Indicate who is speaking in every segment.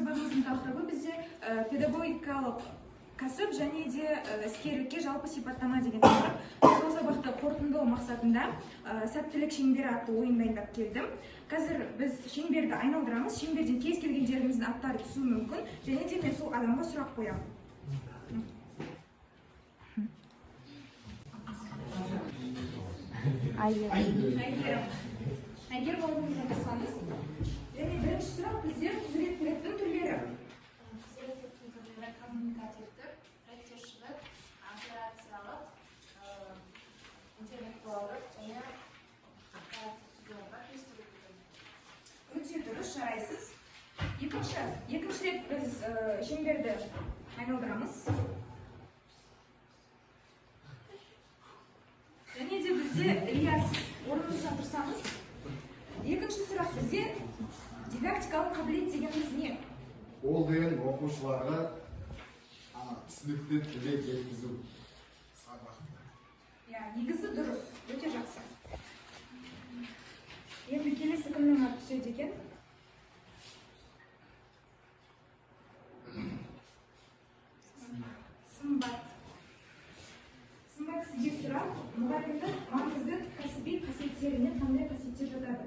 Speaker 1: сабағымыздың тақырыбы бізде педагогикалық кәсіп және де іскерлікке жалпы сипаттама деген тақырып. Сол сабақты қорытындылау мақсатында сәттілік шеңбері атты ойын дайындап келдім. Қазір біз шеңберді айналдырамыз. Шеңберден кез келгендеріміздің аттары түсуі мүмкін. Және де мен сол адамға сұрақ қоямын. Әйгерім орныңызға тұрсаңыз, және бірінші сұрақ бізде құзыреттіліктің түрлері.
Speaker 2: Құзыреттіліктің түрлері коммуникативтік, реттеушілік, операциялық, интеллектуалдық және
Speaker 1: өте дұрыс, жарайсыз. Екінші рет біз шеңберді айналдырамыз. Және де бізде Ильяс орныңызға тұрсаңыз, екінші сұрақ бізде дидактикалық қабілет дегеніміз не?
Speaker 3: Ол деген оқушыларға түсінікті тілге жеткізу сабақты.
Speaker 1: Негізі дұрыс, өте жақсы. Енді келесі кімнің аты түседі екен? Сымбат. Сымбат, сізге сұрақ, мұғалімнің маңызды кәсіби қасиеттеріне қандай қасиеттер жатады?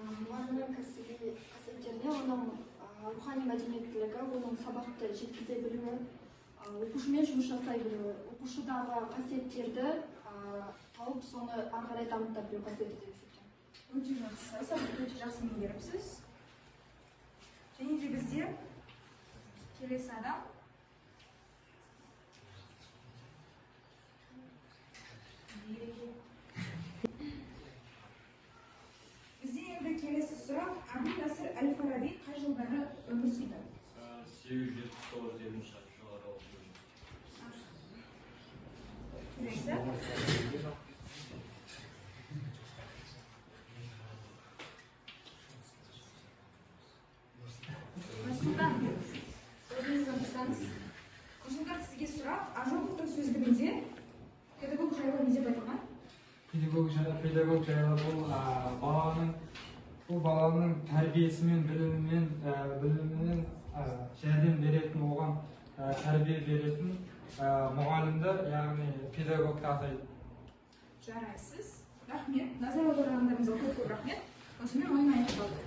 Speaker 2: Мұғалімнің кәсіби қасиеттеріне оның рухани мәдениеттілігі, оның сабақты жеткізе білуі, оқушымен жұмыс жасай білуі, оқушыдағы қасиеттерді тауып, соны ары қарай дамыта білу қасиеті деп есептеймін.
Speaker 1: Өте жақсы, сабақты өте жақсы меңгеріпсіз. Және де бізде келесі адам. Бізде енді келесі сұрақ, Әбу Насыр әл-Фараби қай жылдары өмір сүрді?
Speaker 4: 879 жылдары
Speaker 1: Нұрсұлтан, өзіңізді тұрсаңыз. Нұрсұлтан, сізге сұрақ, Ажоповтың сөздігінде педагог жайлы не деп айтылған?
Speaker 5: Педагог жайлы бұл баланың тәрбиесі мен білімінен жәрдем беретін, оған тәрбие беретін мұғалімді, яғни педагогты атайды.
Speaker 1: Жарайсыз. Рахмет. Назар аударғандарыңызға көп рахмет. Осымен ойын аяқталды.